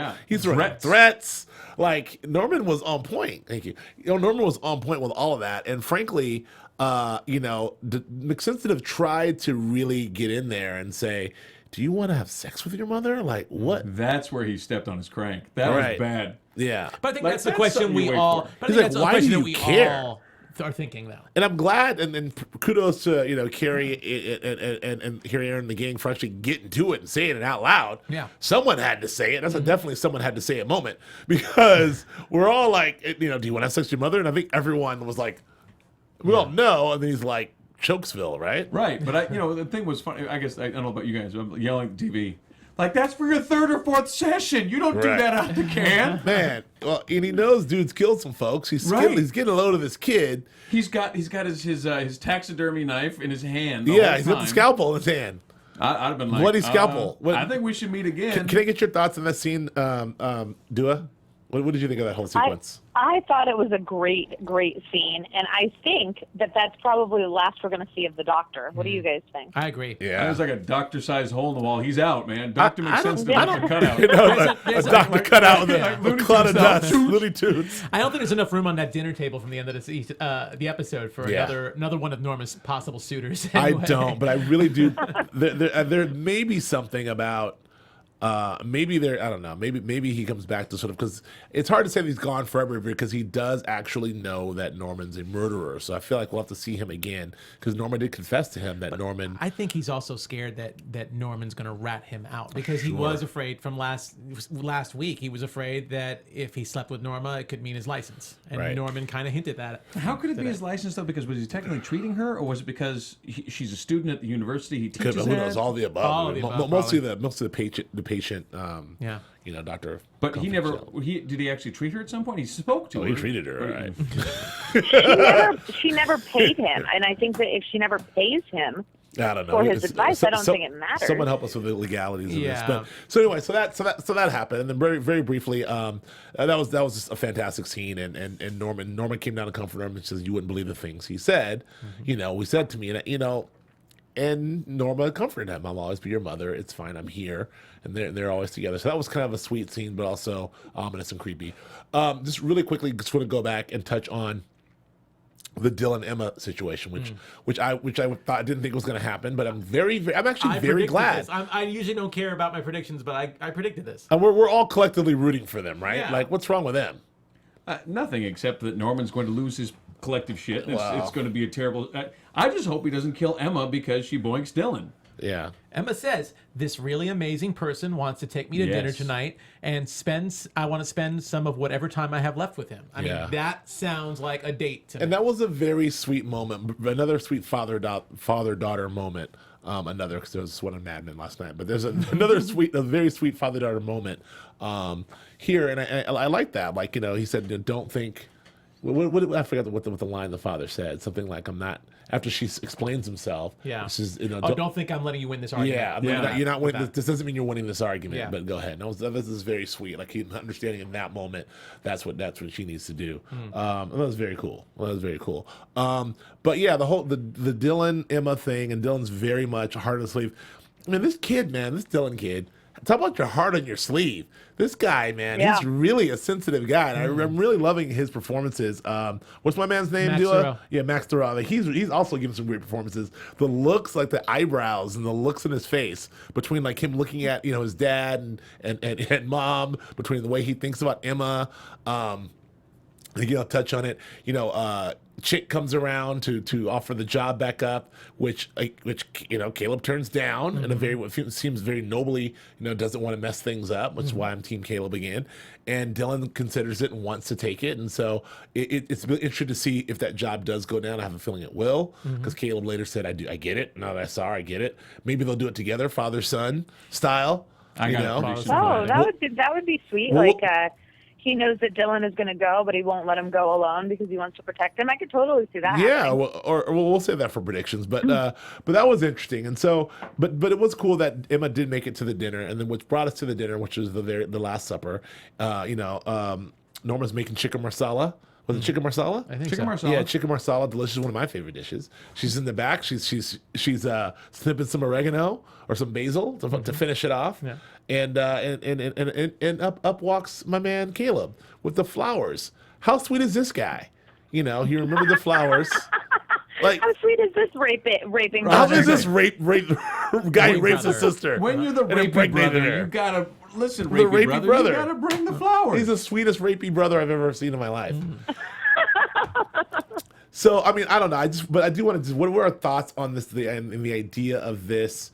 threats. Like, Norman was on point. Thank you. Norman was on point with all of that. And frankly, McSensitive tried to really get in there and say, "Do you want to have sex with your mother?" Like, what? That's where he stepped on his crank. That was bad. Yeah. But I think Like, that's the that's question something you we wait all. for. But I He's think like, that's a why question do that you we care? all are thinking though. And I'm glad, and kudos to Kerry and Ehrin and the gang for actually getting to it and saying it out loud. Yeah. Someone had to say it. That's definitely someone had to say it moment, because we're all like, do you want to have sex with your mother? And I think everyone was like, we all know. And then he's like, Chokesville, right? Right. But the thing was funny. I guess I don't know about you guys. I'm yelling at the TV. Like, that's for your third or fourth session. You don't do Right. that out the can. Man, well, and he knows dude's killed some folks. He's getting a load of this kid. He's got his taxidermy knife in his hand. Yeah, whole he's got the time. scalpel in his hand. I'd have been like, Bloody scalpel. I think we should meet again. Can I get your thoughts on that scene, Du'a? What did you think of that whole sequence? I thought it was a great scene, and I think that that's probably the last we're going to see of the Doctor. What do you guys think? I agree. Yeah. There's like a doctor-sized hole in the wall. He's out, man. Doctor makes sense to I the don't- cutout. A doctor cut out with a Looney cloud of Tunes dust. style. Looney Tunes. I don't think there's enough room on that dinner table from the end of the episode for Yeah. another one of Norma's possible suitors. I anyway. don't, but I really do. There may be something about. Maybe I don't know. Maybe he comes back to sort of, because it's hard to say that he's gone forever, because he does actually know that Norman's a murderer. So I feel like we'll have to see him again, because Norma did confess to him that Norman. I think he's also scared that Norman's going to rat him out, because he was afraid from last week. He was afraid that if he slept with Norma, it could mean his license, and Right. Norman kind of hinted that. How could it be his license, though? Because was he technically treating her, or was it because she's a student at the university? He teaches Who knows? All the above. All of the above, Mostly the patient. Yeah. Doctor. But he never. Did he actually treat her at some point? He spoke to her. He treated her right. She never paid him, and I think that if she never pays him I don't know. for his advice, I don't think it matters. Someone help us with the legalities of Yeah. this. But so anyway, so that happened, and then very very briefly, that was just a fantastic scene, and Norman came down to comfort him and says, "You wouldn't believe the things he said." We said to me, and and Norma comforted him. "I'll always be your mother. It's fine. I'm here." And they're always together. So that was kind of a sweet scene, but also ominous and creepy. Just really quickly, just want to go back and touch on the Dylan Emma situation, which I didn't think was going to happen, but I'm actually very predicted glad. this. I usually don't care about my predictions, but I predicted this. And we're all collectively rooting for them, right? Yeah. Like, what's wrong with them? Nothing, except that Norman's going to lose his collective shit. And Wow. it's going to be a terrible. I just hope he doesn't kill Emma because she boinks Dylan. Yeah. Emma says, "This really amazing person wants to take me to dinner Yes. tonight, and I want to spend some of whatever time I have left with him." I Yeah. mean, that sounds like a date to me. And that was a very sweet moment, another sweet father-daughter moment. Because there was one on Mad Men last night, but there's another a very sweet father-daughter moment here, and I like that. Like, he said, "Don't think." What I forgot what the line the father said. Something like, "I'm not." After she explains himself, Yeah. She says, don't think I'm letting you win this argument. Yeah, you're not winning. This doesn't mean you're winning this argument, Yeah. but go ahead. This is very sweet. Like, he's understanding in that moment, that's what she needs to do. That was very cool. But yeah, the Dylan Emma thing, and Dylan's very much a heart on the sleeve. I mean, this Dylan kid, talk about your heart on your sleeve. This guy, man, Yeah. he's really a sensitive guy. And I'm really loving his performances. What's my man's name, Max Du'a? Terrell. Yeah, Max Terrell. Like, he's also giving some great performances. The looks, like the eyebrows and the looks in his face, between like him looking at his dad and mom, between the way he thinks about Emma. I think I'll touch on it. Chick comes around to offer the job back up, which Caleb turns down in a very, what seems very nobly, doesn't want to mess things up, which is why I'm Team Caleb again. And Dylan considers it and wants to take it. And so it's really interesting to see if that job does go down. I have a feeling it will, because Caleb later said, I get it. Now that I saw her, I get it. Maybe they'll do it together, father-son style. I got a prediction for Oh, that. that would be sweet. Well, He knows that Dylan is going to go, but he won't let him go alone because he wants to protect him. I could totally see that. Yeah, happening. or we'll save that for predictions. But that was interesting, and so but it was cool that Emma did make it to the dinner, and then which brought us to the dinner, which was the Last Supper. Norma's making chicken marsala. Was it chicken marsala? I think Chicken so. marsala. Yeah, chicken marsala, delicious. One of my favorite dishes. She's in the back. She's snipping some oregano or some basil to finish it off. Yeah. And up walks my man Caleb with the flowers. How sweet is this guy? He remembered the flowers. Like, How sweet is this raping? how brother? is this rape guy Rape rapes his brother. sister? When you're the and rapey impregnated brother, her? you gotta listen. The rapey Rapey brother. you gotta bring the flowers. He's the sweetest rapey brother I've ever seen in my life. So I mean, I don't know. But I do want to. What were our thoughts on this? The idea of this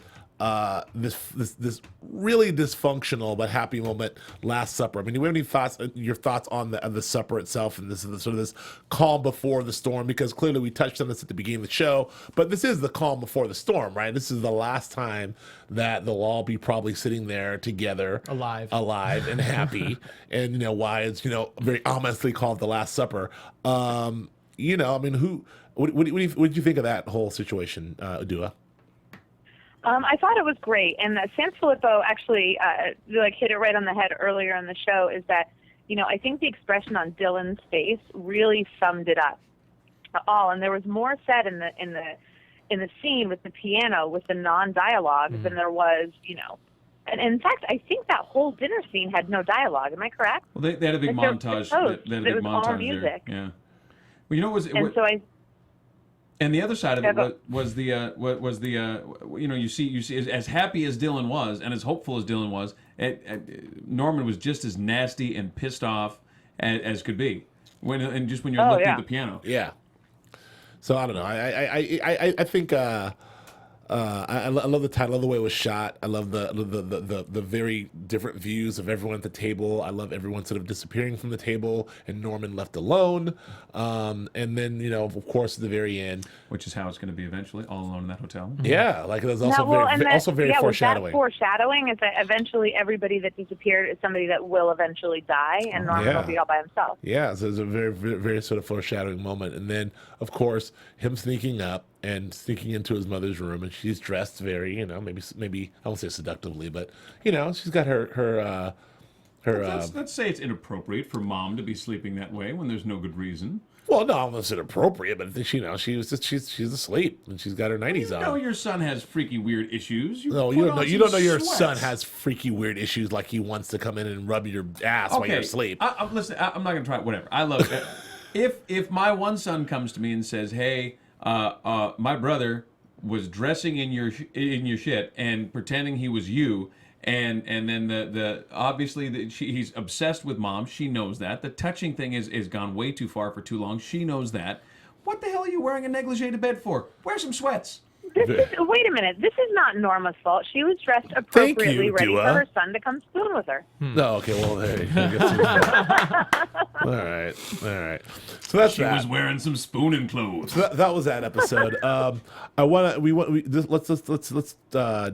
this really dysfunctional but happy moment, Last Supper. I mean, do you have any thoughts? Your thoughts on the supper itself and this sort of this calm before the storm? Because clearly we touched on this at the beginning of the show, but this is the calm before the storm, right? This is the last time that they'll all be probably sitting there together, alive and happy, and why it's very ominously called the Last Supper. I mean, what did you think of that whole situation, Du'a? I thought it was great, and Sanfelippo actually hit it right on the head earlier in the show. Is that I think the expression on Dylan's face really summed it up all, and there was more said in the scene with the piano with the non-dialogue than there was And in fact, I think that whole dinner scene had no dialogue. Am I correct? Well, they had a big montage. They had a big it was all montage music. there. Yeah. Well, And the other side of it was you see as happy as Dylan was and as hopeful as Dylan was, Norman was just as nasty and pissed off as could be when you're looking at the piano. Yeah. So I don't know. I think I love the title. I love the way it was shot. I love the very different views of everyone at the table. I love everyone sort of disappearing from the table and Norman left alone. And then of course at the very end, which is how it's going to be eventually, all alone in that hotel. Yeah, like there's also very foreshadowing. That foreshadowing is that eventually everybody that disappeared is somebody that will eventually die, and Norman will be all by himself. Yeah, so there's a very, very, very sort of foreshadowing moment, and then of course him sneaking up and sneaking into his mother's room, and she's dressed very, maybe I won't say seductively, but she's got her. Let's say it's inappropriate for mom to be sleeping that way when there's no good reason. Well, no, it's inappropriate, but she's asleep and she's got her 90s on. You know your son has freaky weird issues. You don't know your son has freaky weird issues like he wants to come in and rub your ass while you're asleep. Listen, I'm not gonna try it. Whatever. I love it. If my one son comes to me and says, "Hey, my brother was dressing in your shit and pretending he was you," and then the obviously he's obsessed with mom. She knows that. The touching thing is gone way too far for too long. She knows that. What the hell are you wearing a negligee to bed for? Wear some sweats. Wait a minute. This is not Norma's fault. She was dressed appropriately, ready for her son to come spoon with her. No, okay, well, hey. All right. So that's she was wearing some spooning clothes. So that was that episode. Let's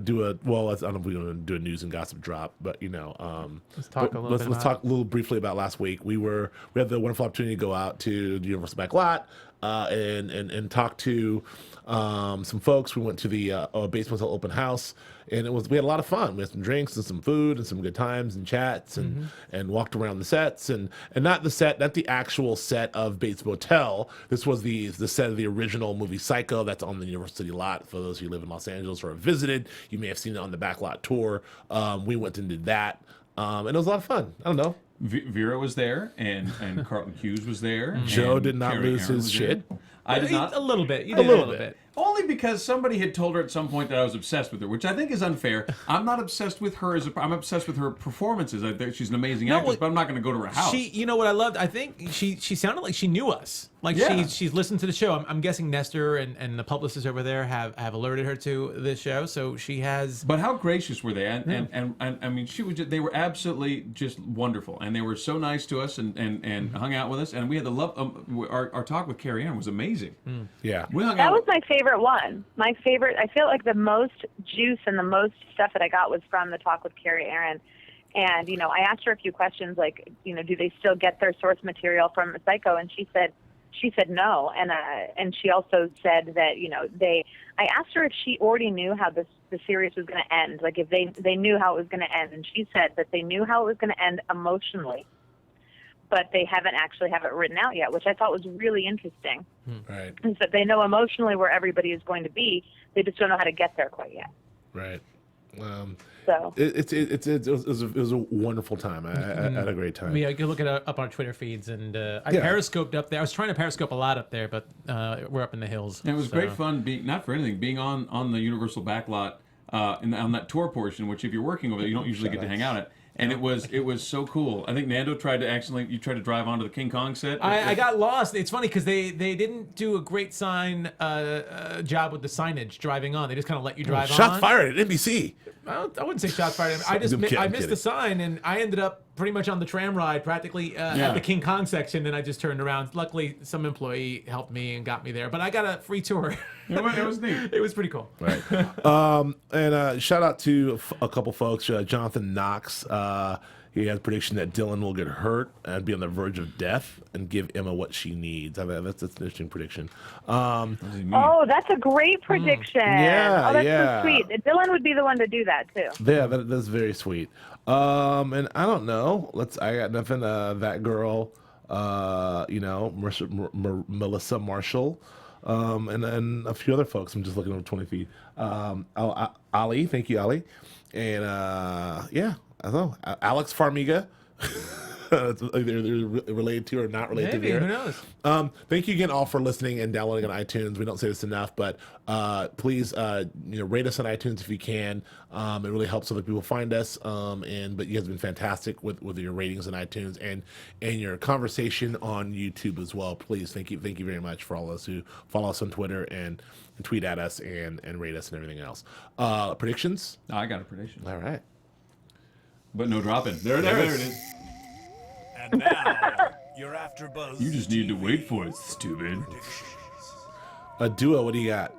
do a well. I don't know if we're going to do a news and gossip drop, but let's talk a little. Let's talk a little briefly about last week. We had the wonderful opportunity to go out to the Universal Back Lot. and talked to some folks. We went to the Bates Motel open house, and we had a lot of fun. We had some drinks and some food and some good times and chats and walked around the sets and not the actual set of Bates Motel. This was the set of the original movie Psycho that's on the Universal City lot. For those of you who live in Los Angeles or have visited, you may have seen it on the backlot tour. We went and did that, and it was a lot of fun. I don't know. Vera was there, and Carlton Cuse was there. Joe and did not Kerry lose Ehrin his was shit. there. I did not. A little bit. You A did little a little bit. bit. Only because somebody had told her at some point that I was obsessed with her, which I think is unfair. I'm not obsessed with her I'm obsessed with her performances. I think she's an amazing actress, but I'm not going to go to her house. You know what I loved? I think she sounded like she knew us. Like Yeah. she's listened to the show. I'm guessing Nestor and the publicists over there have alerted her to this show, so she has. But how gracious were they? And I mean, they were absolutely just wonderful, and they were so nice to us and hung out with us, and we had the love. Our talk with Carrie Ann was amazing. Yeah. We hung That out. was my favorite one. My favorite. I feel like the most juice and the most stuff that I got was from the talk with Carrie Ehrin. And, I asked her a few questions like, do they still get their source material from Psycho? And she said no. And she also said that, I asked her if she already knew how the series was going to end, like if they knew how it was going to end. And she said that they knew how it was going to end emotionally, but they haven't actually have it written out yet, which I thought was really interesting. Right. Is that they know emotionally where everybody is going to be, they just don't know how to get there quite yet. Right. So It was a wonderful time. I had a great time. Yeah, you can look it up on our Twitter feeds, and I periscoped up there. I was trying to periscope a lot up there, but we're up in the hills. And it was great fun being, not for anything, being on the Universal backlot on that tour portion, which if you're working over there, you don't usually get to hang out at. And it was so cool. I think Nando tried to drive onto the King Kong set. I got lost. It's funny because they didn't do a great job with the signage driving on. They just kind of let you drive on. Shots fired at NBC. I wouldn't say shots fired. I missed the sign, and I ended up pretty much on the tram ride, practically at the King Kong section, and I just turned around. Luckily, some employee helped me and got me there, but I got a free tour. It was neat. It was pretty cool. Right. And shout out to a couple folks. Jonathan Knox. He has a prediction that Dylan will get hurt and be on the verge of death and give Emma what she needs. That's an interesting prediction. Oh, that's a great prediction. Yeah, oh, that's yeah. so sweet. Dylan would be the one to do that too. Yeah, that's very sweet. And I don't know. I got nothing. That girl, Melissa Marshall, and then a few other folks. I'm just looking over 20 feet. Ali, thank you, Ali, and I don't know. Alex Farmiga. They're related to or not related Maybe, to who knows? Thank you again all for listening and downloading on iTunes. We don't say this enough, but please rate us on iTunes if you can. It really helps other people find us. But you guys have been fantastic with your ratings on iTunes and your conversation on YouTube as well. Please, thank you very much for all those who follow us on Twitter and tweet at us and rate us and everything else. Predictions? I got a prediction. All right. But no dropping. There it is. And now, your AFTERBUZZ. You just need to wait for it, stupid. Du'a, what do you got?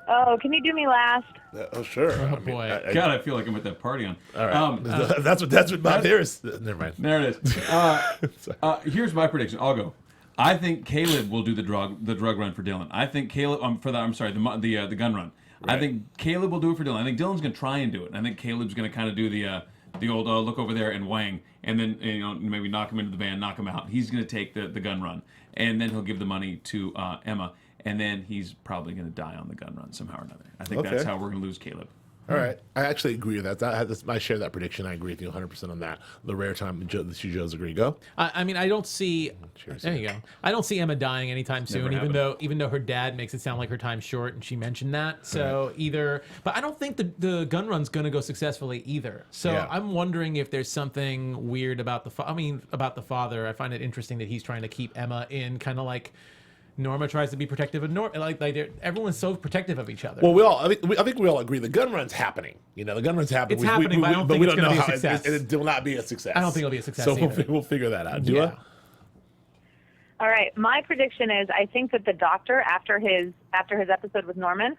Oh, can you do me last? Sure. Oh, boy. God, I feel like I'm at that party on. All right. That's what Bob there is. Never mind. There it is. Here's my prediction. I'll go. I think Caleb will do the drug run for Dylan. I think Caleb the gun run. Right. I think Caleb will do it for Dylan. I think Dylan's gonna try and do it. I think Caleb's gonna kind of do the old look over there and wang, and then maybe knock him into the van, knock him out. He's gonna take the gun run, and then he'll give the money to Emma, and then he's probably gonna die on the gun run somehow or another. I think that's how we're gonna lose Caleb. All right. I actually agree with that. I share that prediction. I agree with you 100% on that. The rare time the two Joes agree. Go. I mean, I don't see. Cheers. There you go. I don't see Emma dying anytime soon. Even though her dad makes it sound like her time's short, and she mentioned that. So but I don't think the gun run's going to go successfully either. So I'm wondering if there's something weird about the father. I find it interesting that he's trying to keep Emma in, kind of like Norma tries to be protective of Norma. Like everyone's so protective of each other. Well, I think we all agree the gun run's happening. The gun run's happening. It's happening, but I don't think it's going to be a success. It will not be a success. I don't think it'll be a success. So either. we'll figure that out. Yeah. All right. My prediction is I think that the doctor, after his episode with Norman,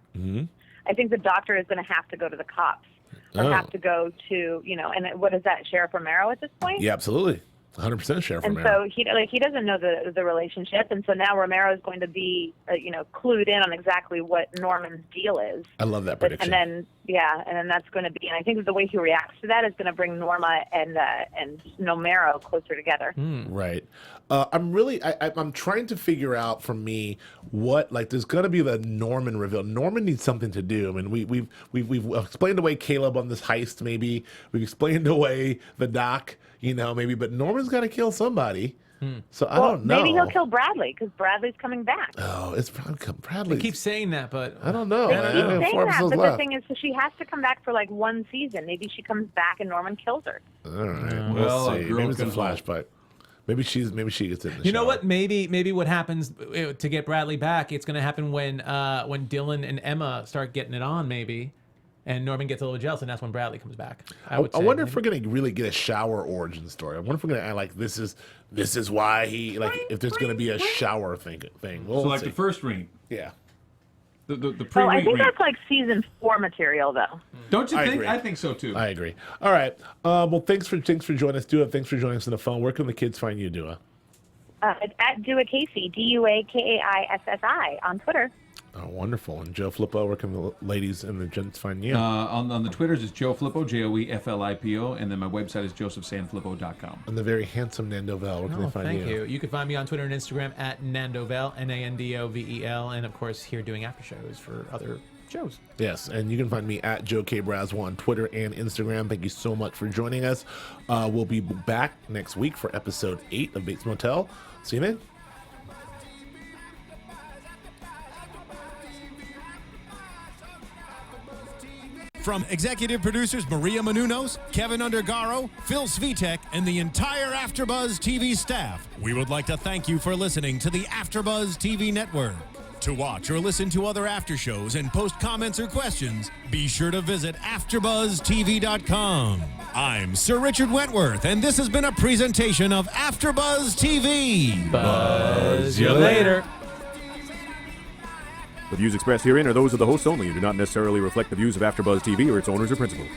I think the doctor is going to have to go to the cops. Or have to go to, and what is that, Sheriff Romero at this point? Yeah, absolutely. 100% share for And Romero. so he doesn't know the relationship, and so now Romero is going to be clued in on exactly what Norman's deal is. I love that prediction. And then that's going to be, and I think the way he reacts to that is going to bring Norma and Romero closer together. Right. I'm trying to figure out for me what, like, there's going to be the Norman reveal. Norman needs something to do. I mean, we've explained away Caleb on this heist. Maybe we've explained away the doc. Maybe, but Norman's got to kill somebody. So I don't know. Maybe he'll kill Bradley because Bradley's coming back. Oh, it's Bradley. They keep saying that, but I don't know. They keep saying 4 that, episodes but left. the thing is, so she has to come back for like one season. Maybe she comes back and Norman kills her. All right, Well, we'll a see. girl Maybe it's a can hope. flashback. Maybe she gets in the you know shower. what? Maybe what happens to get Bradley back? It's going to happen when Dylan and Emma start getting it on, maybe, and Norman gets a little jealous, and that's when Bradley comes back. I wonder if we're gonna really get a shower origin story. I wonder if we're gonna act like this is why he, like, if there's gonna be a shower thing. We'll So like see. the first read, Yeah. the I pre-read. think that's like season 4 material, though. Don't you I think? agree. I think so too. I agree. All right. Well, thanks for joining us, Du'a. Thanks for joining us on the phone. Where can the kids find you, Du'a? It's at Du'a Kaissi, DuAKaissi on Twitter. Oh, wonderful. And Joe Flippo, where can the ladies and the gents find you? On the Twitters, it's Joe Flippo, JoeFlippo, and then my website is josephsanflippo.com. And the very handsome Nando Vel, where can they find thank you? you. You can find me on Twitter and Instagram at Nandovel, Nandovel, and of course here doing after shows for other shows. Yes, and you can find me at Joe K. Braswell on Twitter and Instagram. Thank you so much for joining us. We'll be back next week for episode 8 of Bates Motel. See you then. From executive producers Maria Menounos, Kevin Undergaro, Phil Svitek, and the entire AfterBuzz TV staff, we would like to thank you for listening to the AfterBuzz TV network. To watch or listen to other after shows and post comments or questions, be sure to visit AfterBuzzTV.com. I'm Sir Richard Wentworth, and this has been a presentation of AfterBuzz TV. Buzz you later. The views expressed herein are those of the hosts only and do not necessarily reflect the views of AfterBuzz TV or its owners or principals.